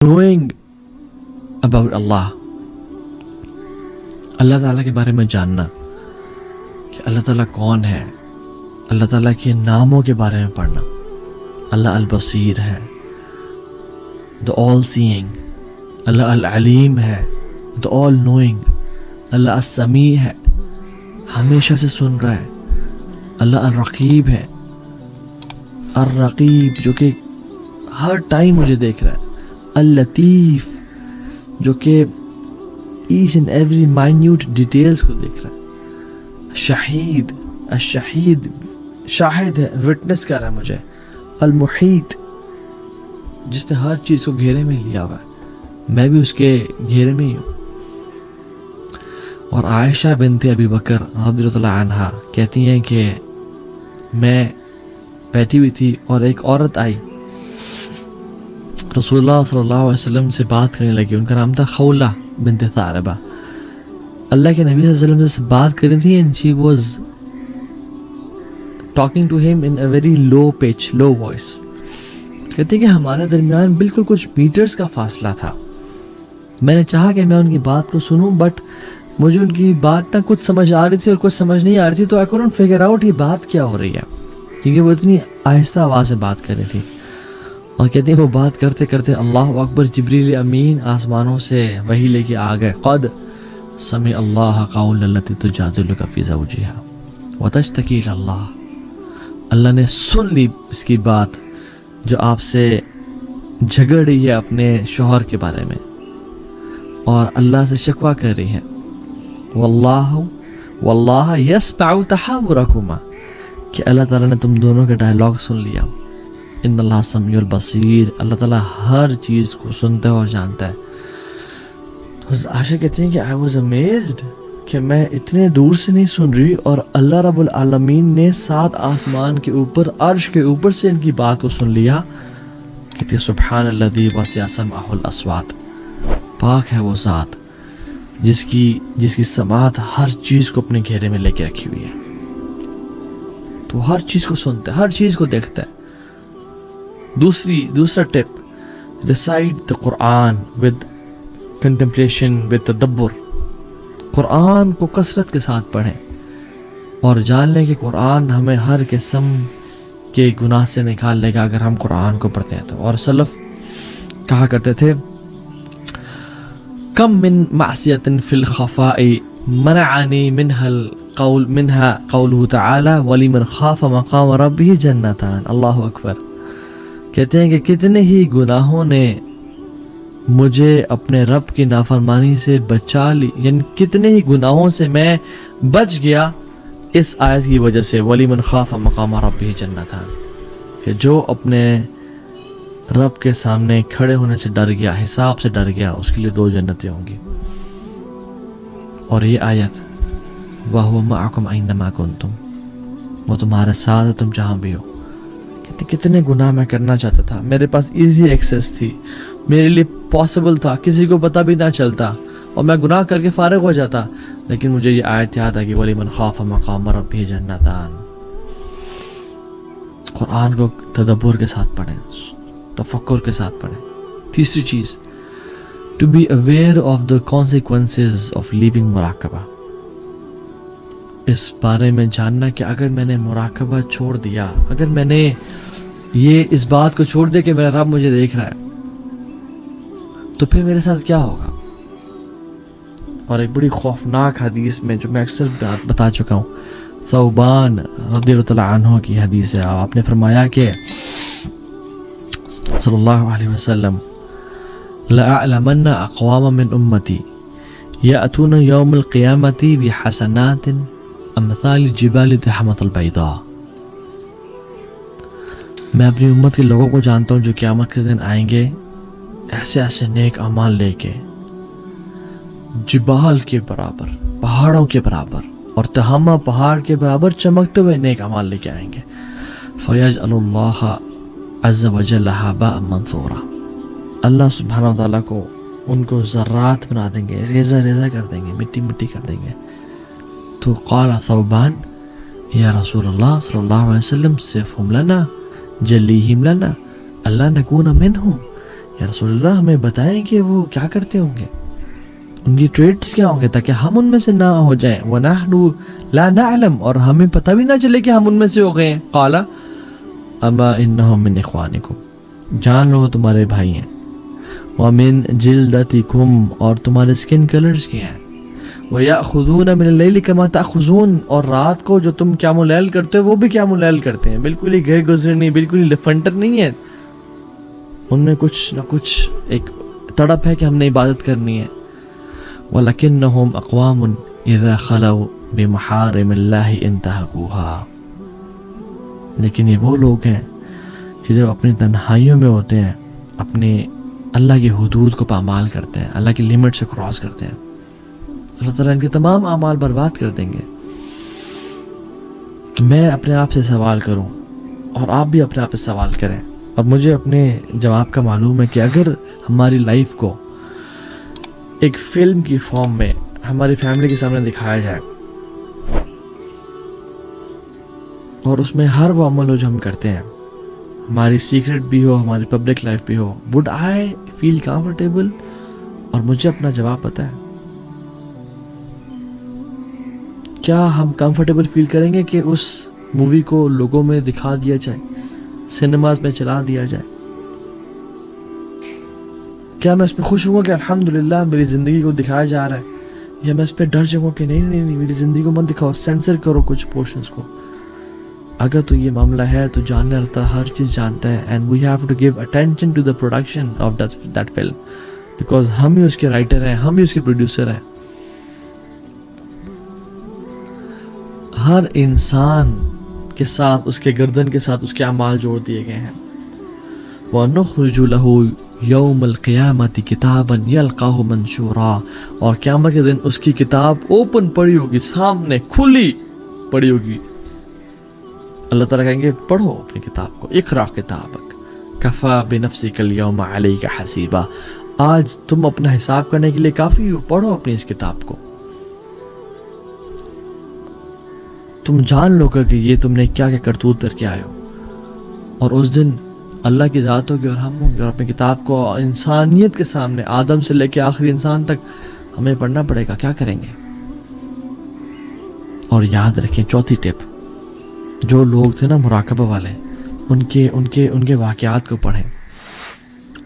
knowing about Allah, اللہ تعالیٰ کے بارے میں جاننا کہ اللہ تعالیٰ کون ہے، اللہ تعالیٰ کے ناموں کے بارے میں پڑھنا. اللہ البصیر ہے، the all seeing. اللہ العلیم ہے، the all knowing. اللہ السمیع ہے، ہمیشہ سے سن رہا ہے. اللہ الرقیب ہے، الرقیب جو کہ ہر ٹائم مجھے دیکھ رہا ہے. اللطیف جو کہ each and every minute details کو دیکھ رہا ہے. شہید، الشہید شاہد ہے، وٹنس کر رہا ہے مجھے. المحیط جس نے ہر چیز کو گھیرے میں لیا ہوا ہے، میں بھی اس کے گھیرے میں ہی ہوں. اور عائشہ بنت ابی بکر رضی اللہ عنہا کہتی ہیں کہ میں بیٹھی ہوئی تھی اور ایک عورت آئی، رسول اللہ صلی اللہ علیہ وسلم سے بات کرنے لگی. ان کا نام تھا خولہ بنت ثعلبہ. اللہ کے نبی صلی اللہ علیہ وسلم سے بات کر رہی تھی، and she was talking to him in a very low pitch, low voice. کہتے ہیں کہ ہمارے درمیان بالکل کچھ میٹرز کا فاصلہ تھا. میں نے چاہا کہ میں ان کی بات کو سنوں، بٹ مجھے ان کی بات نہ کچھ سمجھ آ رہی تھی اور کچھ سمجھ نہیں آ رہی تھی. تو I couldn't figure out یہ بات کیا ہو رہی ہے، کیونکہ وہ اتنی آہستہ آواز سے بات کر رہی تھی. اور کہتے ہیں وہ بات کرتے کرتے اللہ اکبر، جبریل امین آسمانوں سے وحی لے کے آ گئے. قد سمع اللہ قول التی تجادلک فی زوجہا وتشتکی الی اللہ. اللہ نے سن لی اس کی بات جو آپ سے جھگڑ رہی ہے اپنے شوہر کے بارے میں اور اللہ سے شکوہ کر رہی ہے. واللہ یسمع تحاورکما، کہ اللہ تعالیٰ نے تم دونوں کے ڈائلاگ سن لیا. ان اللہ سمیع البصیر، اللہ تعالیٰ ہر چیز کو سنتا ہے اور جانتا ہے. تو عائشہ کہتی ہیں کہ I was amazed کہ میں اتنے دور سے نہیں سن رہی اور اللہ رب العالمین نے 7 آسمان کے اوپر عرش کے اوپر سے ان کی بات کو سن لیا. کہتی ہے سبحان الذی وسع سمعہ الاصوات، پاک ہے وہ ذات جس کی سماعت ہر چیز کو اپنے گھیرے میں لے کے رکھی ہوئی ہے. تو ہر چیز کو سنتا ہے، ہر چیز کو دیکھتا ہے. دوسرا ٹپ، recite the Quran with contemplation, with تدبر. قرآن کو کثرت کے ساتھ پڑھیں اور جان لیں کہ قرآن ہمیں ہر قسم کے گناہ سے نکال لے گا اگر ہم قرآن کو پڑھتے ہیں تو. اور سلف کہا کرتے تھے کم من معصیت فی الخفاء منعنی منها قوله تعالی ولمن خاف مقام ربہ جنتان. اللہ اکبر. کہتے ہیں کہ کتنے ہی گناہوں نے مجھے اپنے رب کی نافرمانی سے بچا لی، یعنی کتنے ہی گناہوں سے میں بچ گیا اس آیت کی وجہ سے. وَلِمَنْ خَافَ مَقَامَ رَبِّهِ جَنَّتَانِ، کہ جو اپنے رب کے سامنے کھڑے ہونے سے ڈر گیا، حساب سے ڈر گیا، اس کے لیے 2 جنتیں ہوں گی. اور یہ آیت وَهُوَ مَعَكُمْ أَيْنَمَا كُنْتُمْ، وہ تمہارے ساتھ تم جہاں بھی ہو. کتنے گناہ میں کرنا چاہتا تھا، میرے پاس ایزی ایکسیس تھی، میرے لیے پاسبل تھا، کسی کو پتہ بھی نہ چلتا اور میں گناہ کر کے فارغ ہو جاتا. لیکن مجھے یہ آیت یاد آ گئی وَلِمَنْ خَافَ مَقَامَ رَبِّهِ جَنَّتَانِ. قرآن کو تدبر کے ساتھ پڑھیں، تفکر کے ساتھ پڑھیں. تیسری چیز، to be aware of the consequences of living مراقبہ. اس بارے میں جاننا کہ اگر میں نے مراقبہ چھوڑ دیا، اگر میں نے یہ اس بات کو چھوڑ دیا کہ میرا رب مجھے دیکھ رہا ہے، تو پھر میرے ساتھ کیا ہوگا. اور ایک بڑی خوفناک حدیث میں جو میں اکثر بتا چکا ہوں، ثوبان رضی اللہ عنہ کی حدیث ہے. آپ نے فرمایا کہ صلی اللہ علیہ وسلم لَأَعْلَمَنَّ أَقْوَامًا مِّنْ أُمَّتِي يَأْتُونَ يَوْمَ الْقِيَامَةِ بِحَسَنَاتٍ امثال الجبال الدحمۃ البیضاء. میں اپنی امت کے لوگوں کو جانتا ہوں جو قیامت کے دن آئیں گے ایسے ایسے نیک اعمال لے کے، جبال کے برابر، پہاڑوں کے برابر، اور تہامہ پہاڑ کے برابر چمکتے ہوئے نیک اعمال لے کے آئیں گے. فیجعل اللہ عز وجل ہباء منثورا، اللہ سبحانہ و تعالیٰ کو ان کو ذرات بنا دیں گے، ریزہ ریزہ کر دیں گے، مٹی مٹی کر دیں گے. تو قال ثوبان یا رسول اللہ صلی اللہ علیہ وسلم صفهم لنا جلیہم لنا اللہ نکون منہم، یا رسول اللہ ہمیں بتائیں کہ وہ کیا کرتے ہوں گے، ان کی ٹریٹس کیا ہوں گے، تاکہ ہم ان میں سے نہ ہو جائیں. وَنَحْنُ لَا نَعْلَمْ، اور ہمیں پتہ بھی نہ چلے کہ ہم ان میں سے ہو گئے ہیں. قَالَ أَمَا إِنَّهُم مِّنْ إِخْوَانِكُمْ، جان لو تمہارے بھائی ہیں. وَمِن جِلْدَتِكُمْ، اور تمہارے سکن کلرز کے ہیں. وَيَأْخُذُونَ مِنَ اللَّيْلِ كَمَا تَأْخُذُونَ، اور رات کو جو تم قیام اللیل کرتے ہو وہ بھی قیام اللیل کرتے ہیں. بالکل ہی گئے گزر نہیں، بالکل ہی لفنٹر نہیں ہے. ان میں کچھ نہ کچھ ایک تڑپ ہے کہ ہم نے عبادت کرنی ہے. وَلَكِنَّهُمْ أَقْوَامٌ إِذَا خَلَوْا بِمَحَارِمِ اللَّهِ انتهكوها، لیکن یہ وہ لوگ ہیں کہ جب اپنی تنہائیوں میں ہوتے ہیں اپنے اللہ کی حدود کو پامال کرتے ہیں، اللہ کی لیمٹ سے کراس کرتے ہیں، اللہ تعالیٰ ان کے تمام اعمال برباد کر دیں گے. میں اپنے آپ سے سوال کروں اور آپ بھی اپنے آپ سے سوال کریں، اور مجھے اپنے جواب کا معلوم ہے کہ اگر ہماری لائف کو ایک فلم کی فارم میں ہماری فیملی کے سامنے دکھایا جائے اور اس میں ہر وہ عمل ہو جو ہم کرتے ہیں، ہماری سیکرٹ بھی ہو، ہماری پبلک لائف بھی ہو، would I feel comfortable؟ اور مجھے اپنا جواب پتہ ہے. کیا ہم کمفرٹیبل فیل کریں گے کہ اس مووی کو لوگوں میں دکھا دیا جائے، سینماز میں چلا دیا جائے؟ کیا میں اس پہ خوش ہوں گا کہ الحمدللہ میری زندگی کو دکھایا جا رہا ہے، یا میں اس پہ ڈر جاؤں گا کہ نہیں نہیں نہیں میری زندگی کو مت دکھاؤ، سینسر کرو کچھ پورشنز کو؟ اگر تو یہ معاملہ ہے تو جاننے والا ہر چیز جانتا ہے، and we have to give attention to the production of that film because ہم ہی اس کے رائٹر ہیں، ہم ہی اس کے پروڈیوسر ہیں. ہر انسان کے ساتھ، اس کے گردن کے ساتھ اس کے اعمال جوڑ دیے گئے ہیں. وَنُخْرِجُ لَهُ يَوْمَ الْقِيَامَةِ كِتَابًا يَلْقَاهُ مَنْشُورًا، اور قیامت کے دن اس کی کتاب اوپن پڑی ہوگی، سامنے کھلی پڑی ہوگی. اللہ تعالیٰ کہیں گے پڑھو اپنی کتاب کو، اقرأ کتابک کفا بنفسک اليوم علیک حسیبا، آج تم اپنا حساب کرنے کے لیے کافی ہو، پڑھو اپنی اس کتاب کو. تم جان لو گا کہ یہ تم نے کیا کیا کرتوت کر کے آئے ہو. اور اس دن اللہ کی ذات ہوگی اور ہم ہوں گے، اور اپنی کتاب کو انسانیت کے سامنے، آدم سے لے کے آخری انسان تک ہمیں پڑھنا پڑے گا. کیا کریں گے؟ اور یاد رکھیں چوتھی ٹپ، جو لوگ تھے نا مراقبہ والے، ان کے واقعات کو پڑھیں،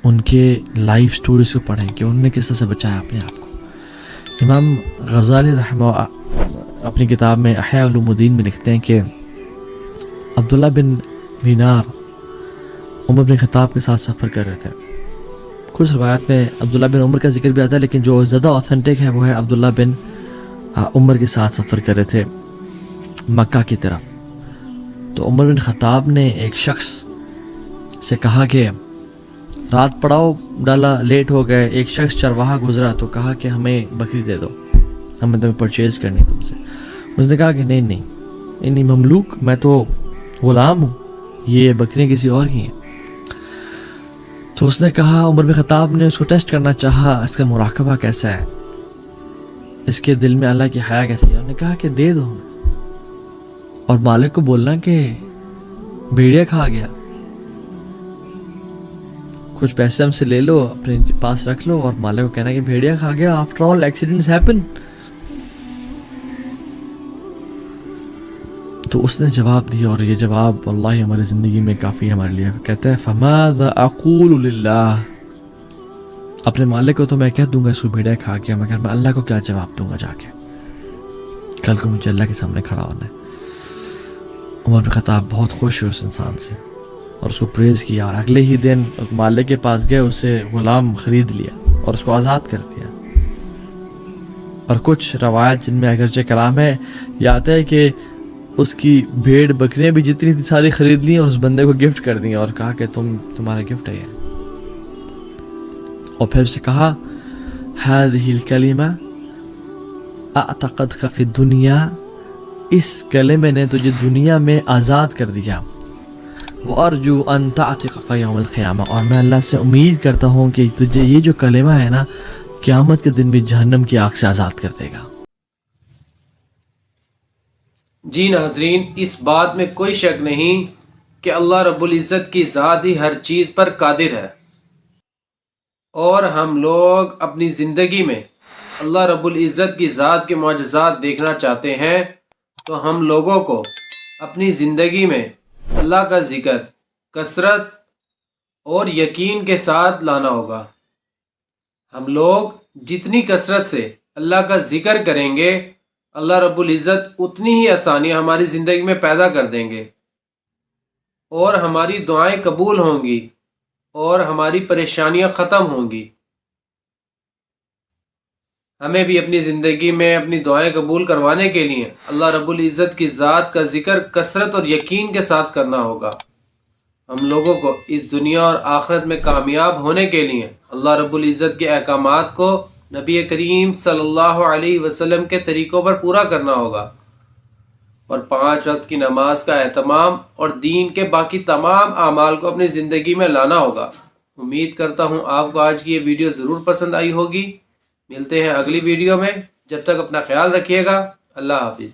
ان کے لائف سٹوریز کو پڑھیں کہ ان نے کس طرح سے بچایا اپنے آپ کو. امام غزالی رحمہ اپنی کتاب میں احیاء علوم الدین میں لکھتے ہیں کہ عبداللہ بن دینار عمر بن خطاب کے ساتھ سفر کر رہے تھے. کچھ روایات میں عبداللہ بن عمر کا ذکر بھی آتا ہے، لیکن جو زیادہ اوتھینٹک ہے وہ ہے عبداللہ بن عمر کے ساتھ سفر کر رہے تھے مکہ کی طرف. تو عمر بن خطاب نے ایک شخص سے کہا کہ رات پڑاؤ ڈالا، لیٹ ہو گئے. ایک شخص چرواہا گزرا تو کہا کہ ہمیں بکری دے دو، ہمیں تمہیں پرچیز کرنی تم سے. اس نے کہا کہ نہیں مملوک، میں تو غلام ہوں، یہ بکریاں کسی اور کی ہیں. تو اس نے کہا، عمر بن خطاب نے اس کو ٹیسٹ کرنا چاہا، اس کا مراقبہ کیسا ہے، اس کے دل میں اللہ کی حیا کیسی ہے. انہوں نے کہا کہ دے دو، اور مالک کو بولنا کہ بھیڑیا کھا گیا، کچھ پیسے ہم سے لے لو، اپنے پاس رکھ لو، اور مالک کو کہنا کہ بھیڑیا کھا گیا. After all accidents happen. تو اس نے جواب دیا، اور یہ جواب واللہ ہماری زندگی میں کافی ہمارے لیے. کہتے ہیں فماذا اقول للہ، اپنے مالک کو تو میں کہہ دوں گا اس کو بھیڑیا کھا گیا، مگر میں اللہ کو کیا جواب دوں گا جا کے؟ کل کو مجھے اللہ کے سامنے کھڑا ہونا ہے. عمر بن خطاب بہت خوش ہوئے اس انسان سے اور اس کو پریز کیا، اور اگلے ہی دن مالک کے پاس گئے، اسے غلام خرید لیا اور اس کو آزاد کر دیا. اور کچھ روایت جن میں اگرچہ کلام ہے، یہ آتا ہے کہ اس کی بھیڑ بکریاں بھی جتنی تھی ساری خرید لی، اور اس بندے کو گفٹ کر دیا اور کہا کہ تمہارا گفٹ ہے یہ. اور پھر اسے کہا هذه الكلمة اعتقدك في الدنيا، اس کلمے نے تجھے دنیا میں آزاد کر دیا. وارجو ان تعتقك يوم القيامة، اور میں اللہ سے امید کرتا ہوں کہ تجھے یہ جو کلمہ ہے نا قیامت کے دن بھی جہنم کی آگ سے آزاد کر دے گا. جی ناظرین، اس بات میں کوئی شک نہیں کہ اللہ رب العزت کی ذات ہی ہر چیز پر قادر ہے. اور ہم لوگ اپنی زندگی میں اللہ رب العزت کی ذات کے معجزات دیکھنا چاہتے ہیں تو ہم لوگوں کو اپنی زندگی میں اللہ کا ذکر کثرت اور یقین کے ساتھ لانا ہوگا۔ ہم لوگ جتنی کثرت سے اللہ کا ذکر کریں گے، اللہ رب العزت اتنی ہی آسانیاں ہماری زندگی میں پیدا کر دیں گے اور ہماری دعائیں قبول ہوں گی اور ہماری پریشانیاں ختم ہوں گی۔ ہمیں بھی اپنی زندگی میں اپنی دعائیں قبول کروانے کے لیے اللہ رب العزت کی ذات کا ذکر کثرت اور یقین کے ساتھ کرنا ہوگا۔ ہم لوگوں کو اس دنیا اور آخرت میں کامیاب ہونے کے لیے اللہ رب العزت کے احکامات کو نبی کریم صلی اللہ علیہ وسلم کے طریقوں پر پورا کرنا ہوگا اور 5 وقت کی نماز کا اہتمام اور دین کے باقی تمام اعمال کو اپنی زندگی میں لانا ہوگا۔ امید کرتا ہوں آپ کو آج کی یہ ویڈیو ضرور پسند آئی ہوگی۔ ملتے ہیں اگلی ویڈیو میں، جب تک اپنا خیال رکھیے گا۔ اللہ حافظ۔